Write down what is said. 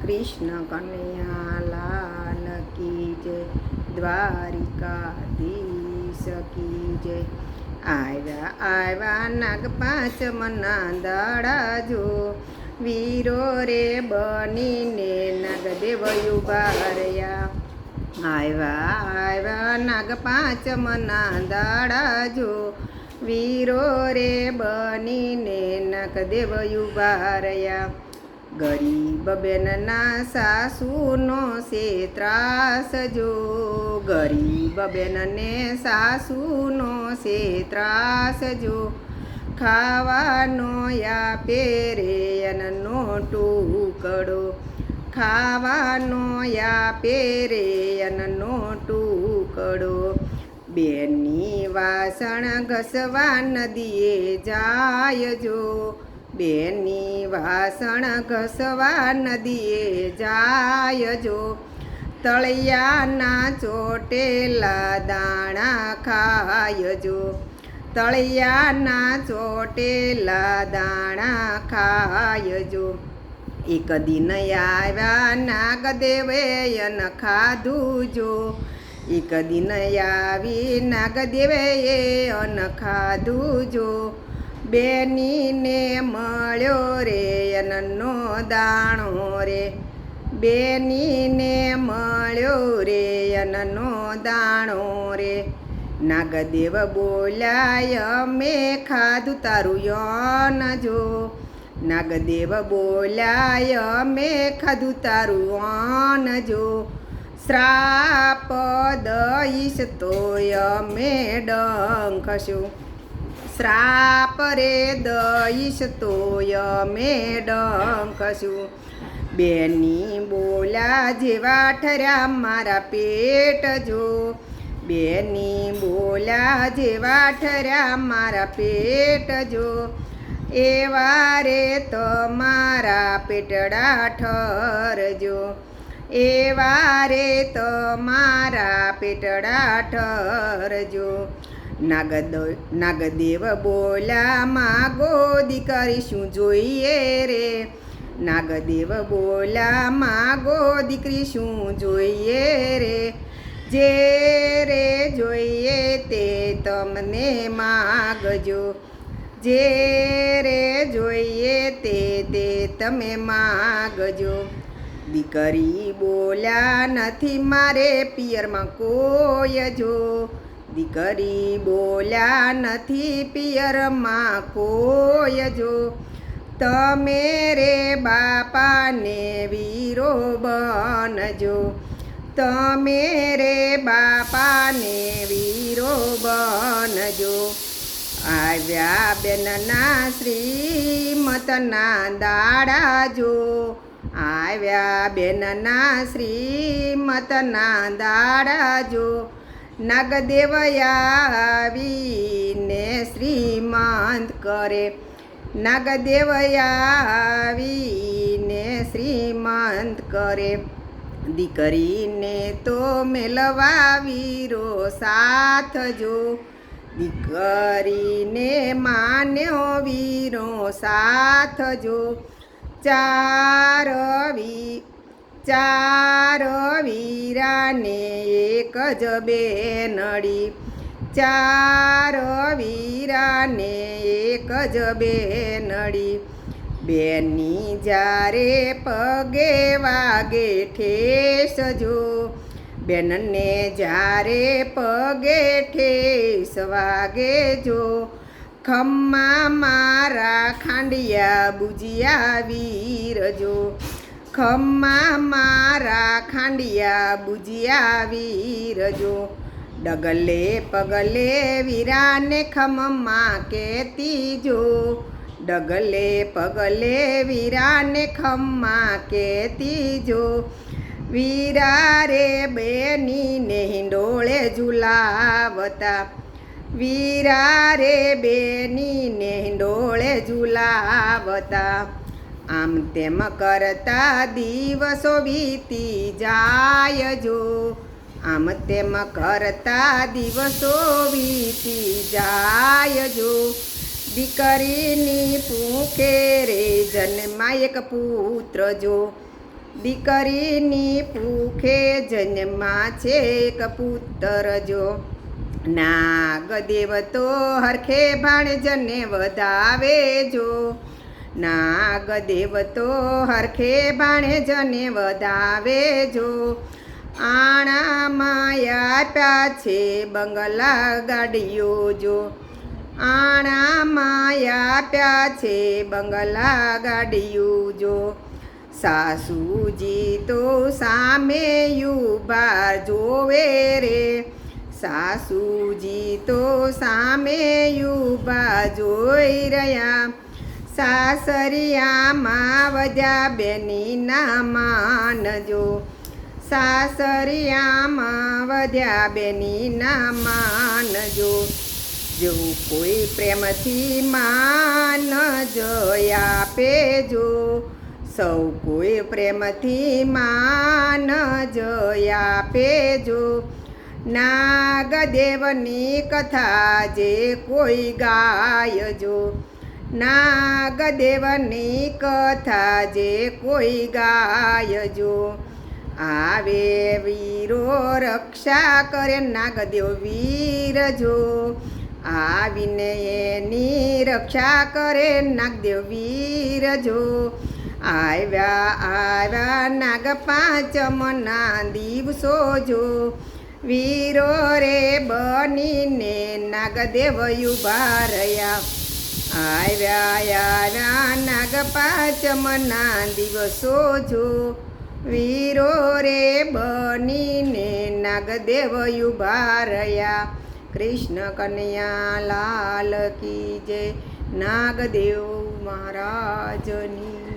કૃષ્ણ કનૈયા લાલ કી જય, દ્વારિકાધીશ કી જય. આવ્યા આવ્યા નાગ પાંચમના દાડા જો, વીરો રે બનીને નાગદેવ ઉભા રહ્યા. આવ્યા આવ્યા નાગ પાંચમના દાડા જો, વીરો રે બનીને નાગદેવ ઉભા રહ્યા. ગરીબ બેનના સાસુનો છે ત્રાસ જો, ગરીબ બેનને સાસુનો છે ત્રાસ જો. ખાવાનો આપે રે અન્નનો ટુકડો, ખાવાનો આપે રે અન્નનો ટુકડો. બેનની વાસણ ઘસવા નદીએ જાય જો, બેનની વાસણ ઘસવા નદીએ જાય જો. તળિયાના ચોટેલા દાણા ખાય જો, તળિયાના ચોટેલા દાણા ખાય જો. એક દિન આવ્યા નાગદેવે અન ખાધું જો, એક દિન આવી નાગદેવે અન ખાધું જો. બેનીને મળ્યો રે અન્નનો દાણો રે, બેનીને મળ્યો રે અન્નનો દાણો રે. નાગદેવ બોલાય મેં ખાધું તારું યન જો, નાગદેવ બોલાય મેં ખાધું તારું અન જો. શ્રાપ દઈશ તોય મેં ડંખશું, શ્રાપ રે દઈશ તોય મેં ડંખશું. બેની બોલા જેવા ઠર્યા મારા પેટ જો, બેની બોલા જેવા ઠર્યા મારા પેટ જો. એવા રે તમારા પેટડા ઠરજો, એવા રે તમારા પેટડા ઠરજો. નાગદેવ બોલા માગો દીકરી શું જોઈએ રે, નાગદેવ બોલા માગો દીકરી શું જોઈએ રે. જે રે જોઈએ તે તમને માગજો, જે રે જોઈએ તે તમે માગજો. દીકરી બોલ્યા નથી મારે પિયરમાં કોઈ જો, દીકરી બોલ્યા નથી પિયરમાં કોઈ જો. તમે રે બાપાને વીરો બનજો, તમે રે બાપાને વીરો બનજો. આવ્યા બેનના શ્રીમતના દાડા જો, આવ્યા બેનના શ્રીમતના દાડા જો. નાગદેવ આવીને શ્રીમંત કરે, નાગદેવ આવીને શ્રીમંત કરે. દીકરીને તો મેલવા વીરો સાથ જો, દીકરીને માન્યો વીરો સાથ જો. ચાર વીરાને એક જ બેનડી, ચાર વીરાને એક જ બેનડી. બેની જ્યારે પગે વાગે ઠેસ જો, બેનને જ્યારે પગે ઠેસ વાગે જો. ખમ્મા મારા ખાંડિયા બુજિયા વીરજો, ખમ્મા મારા ખાંડિયા બુજિયા વીરજો. ડગલે પગલે વીરાને ખમ્મા કહેતી જો, ડગલે પગલે વીરાને ખમ્મા કહેતી જો. વીરા રે બેનીને હિંડોળે ઝુલાવતા, વીરા રે બેનીને હિંડોળે ઝુલાવતા. આમ તેમ કરતા દિવસો વીતી જાય જો, આમ તેમ કરતા દિવસો વીતી જાય જો. દીકરીની પૂંખે રે જન્માય એક પુત્ર જો, દીકરીની ભૂખે જન્મા છે એક પુત્ર જો. નાગદેવ તો હરખે ભાણેજને વધાવે જો. નાગદેવ તો હરખે ભાણેજને વધાવે જો. આણામાં આપ્યા છે બંગલા ગાડીઓ જો. આણામાં આપ્યા છે બંગલા ગાડીઓ જો. સાસુજી તો સામે ઊભા જોવે રે. સાસુજી તો સામે ઊભા જોઈ રહ્યા. સાસરિયામાં વધ્યા બેની ના માનજો. સાસરિયામાં વધ્યા બેની ના માનજો. જેવું કોઈ પ્રેમથી માન જયા પેજો. સૌ કોઈ પ્રેમથી માન જયા પેજો. નાગદેવની કથા જે કોઈ ગાયજો. નાગદેવની કથા જે કોઈ ગાયજો. આવે વીરો રક્ષા કરે નાગદેવ વીર જો. આવીને એની રક્ષા કરે નાગદેવ વીર જો. આવ્યા નાગ પાંચમના દિવસો જો. વીરો રે બનીને નાગદેવ ઊભા રહ્યા. આવ્યા નાગ પાંચમના દિવસો જો. વીરો રે બનીને નાગદેવ ઊભા રહ્યા. કૃષ્ણ કનૈયા લાલ કી જય. નાગદેવ મહારાજની